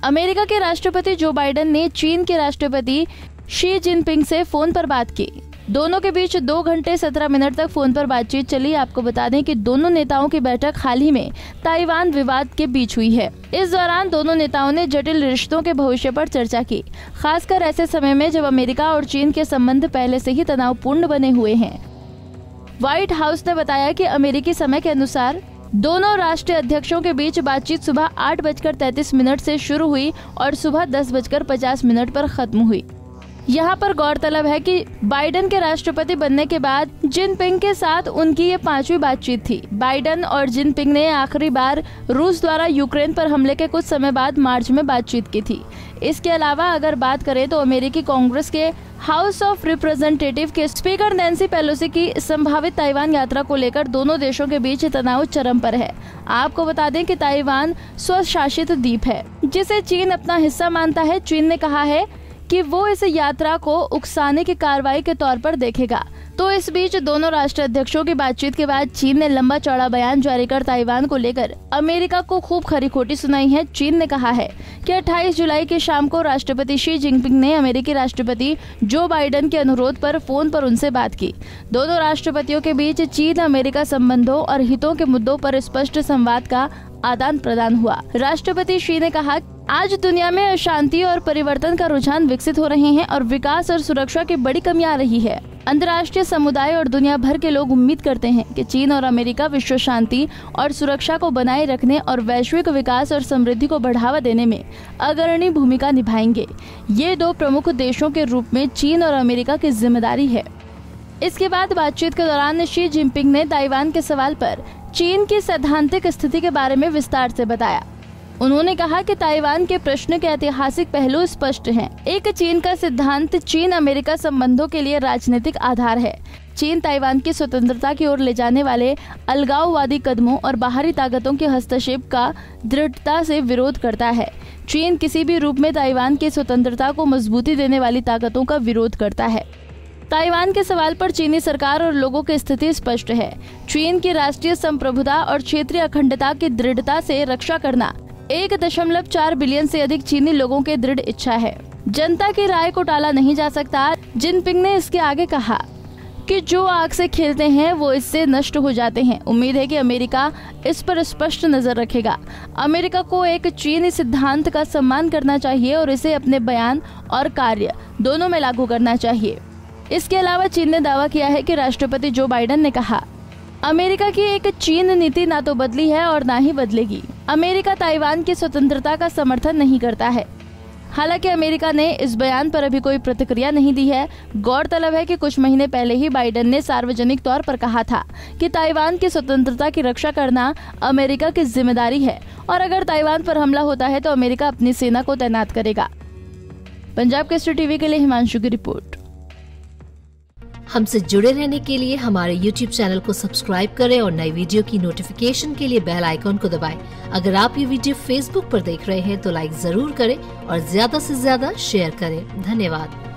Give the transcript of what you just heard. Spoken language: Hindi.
अमेरिका के राष्ट्रपति जो बाइडेन ने चीन के राष्ट्रपति शी जिनपिंग से फोन पर बात की। दोनों के बीच 2 घंटे 17 मिनट तक फोन पर बातचीत चली। आपको बता दें कि दोनों नेताओं की बैठक हाल ही में ताइवान विवाद के बीच हुई है। इस दौरान दोनों नेताओं ने जटिल रिश्तों के भविष्य पर चर्चा की, खासकर ऐसे समय में जब अमेरिका और चीन के संबंध पहले से ही तनावपूर्ण बने हुए हैं। व्हाइट हाउस ने बताया कि अमेरिकी समय के अनुसार दोनों राष्ट्रीय अध्यक्षों के बीच बातचीत सुबह 8:33 से शुरू हुई और सुबह 10:50 पर खत्म हुई। यहाँ पर गौरतलब है कि बाइडेन के राष्ट्रपति बनने के बाद जिनपिंग के साथ उनकी ये 5वीं बातचीत थी। बाइडेन और जिनपिंग ने आखिरी बार रूस द्वारा यूक्रेन पर हमले के कुछ समय बाद मार्च में बातचीत की थी। इसके अलावा अगर बात करें तो अमेरिकी कांग्रेस के हाउस ऑफ रिप्रेजेंटेटिव के स्पीकर नैन्सी पेलोसी की संभावित ताइवान यात्रा को लेकर दोनों देशों के बीच तनाव चरम पर है। आपको बता दें कि ताइवान स्वशासित द्वीप है जिसे चीन अपना हिस्सा मानता है। चीन ने कहा है कि वो इस यात्रा को उकसाने की कार्रवाई के तौर पर देखेगा। तो इस बीच दोनों राष्ट्राध्यक्षों की बातचीत के बाद चीन ने लंबा चौड़ा बयान जारी कर ताइवान को लेकर अमेरिका को खूब खरी खोटी सुनाई है। चीन ने कहा है कि 28 जुलाई की शाम को राष्ट्रपति शी जिनपिंग ने अमेरिकी राष्ट्रपति जो बाइडेन के अनुरोध पर फोन पर उनसे बात की। दोनों राष्ट्रपतियों के बीच चीन अमेरिका संबंधों और हितों के मुद्दों पर स्पष्ट संवाद का आदान प्रदान हुआ। राष्ट्रपति शी ने कहा, आज दुनिया में अशांति और परिवर्तन का रुझान विकसित हो रहे हैं और विकास और सुरक्षा की बड़ी कमी आ रही है। अंतर्राष्ट्रीय समुदाय और दुनिया भर के लोग उम्मीद करते हैं कि चीन और अमेरिका विश्व शांति और सुरक्षा को बनाए रखने और वैश्विक विकास और समृद्धि को बढ़ावा देने में अग्रणी भूमिका निभाएंगे। ये 2 प्रमुख देशों के रूप में चीन और अमेरिका की जिम्मेदारी है। इसके बाद बातचीत के दौरान शी जिनपिंग ने ताइवान के सवाल पर चीन की सैद्धांतिक स्थिति के बारे में विस्तार से बताया। उन्होंने कहा कि ताइवान के प्रश्न के ऐतिहासिक पहलू स्पष्ट हैं। एक चीन का सिद्धांत चीन अमेरिका संबंधों के लिए राजनीतिक आधार है। चीन ताइवान की स्वतंत्रता की ओर ले जाने वाले अलगाववादी कदमों और बाहरी ताकतों के हस्तक्षेप का दृढ़ता से विरोध करता है। चीन किसी भी रूप में ताइवान की स्वतंत्रता को मजबूती देने वाली ताकतों का विरोध करता है। ताइवान के सवाल पर चीनी सरकार और लोगों की स्थिति स्पष्ट है। चीन की राष्ट्रीय संप्रभुता और क्षेत्रीय अखंडता की दृढ़ता से रक्षा करना 1.4 बिलियन से अधिक चीनी लोगों की दृढ़ इच्छा है। जनता की राय को टाला नहीं जा सकता। जिनपिंग ने इसके आगे कहा कि जो आग से खेलते हैं वो इससे नष्ट हो जाते हैं। उम्मीद है कि अमेरिका इस पर स्पष्ट नजर रखेगा। अमेरिका को एक चीनी सिद्धांत का सम्मान करना चाहिए और इसे अपने बयान और कार्य दोनों में लागू करना चाहिए। इसके अलावा चीन ने दावा किया है कि राष्ट्रपति जो बाइडेन ने कहा, अमेरिका की एक चीन नीति ना तो बदली है और ना ही बदलेगी। अमेरिका ताइवान की स्वतंत्रता का समर्थन नहीं करता है। हालांकि अमेरिका ने इस बयान पर अभी कोई प्रतिक्रिया नहीं दी है। गौरतलब है कि कुछ महीने पहले ही बाइडेन ने सार्वजनिक तौर पर कहा था कि ताइवान की स्वतंत्रता की रक्षा करना अमेरिका की जिम्मेदारी है और अगर ताइवान पर हमला होता है तो अमेरिका अपनी सेना को तैनात करेगा। पंजाब केसरी टीवी के लिए हिमांशु की रिपोर्ट। हमसे जुड़े रहने के लिए हमारे YouTube चैनल को सब्सक्राइब करें और नई वीडियो की नोटिफिकेशन के लिए बेल आइकॉन को दबाएं। अगर आप ये वीडियो Facebook पर देख रहे हैं तो लाइक जरूर करें और ज्यादा से ज्यादा शेयर करें। धन्यवाद।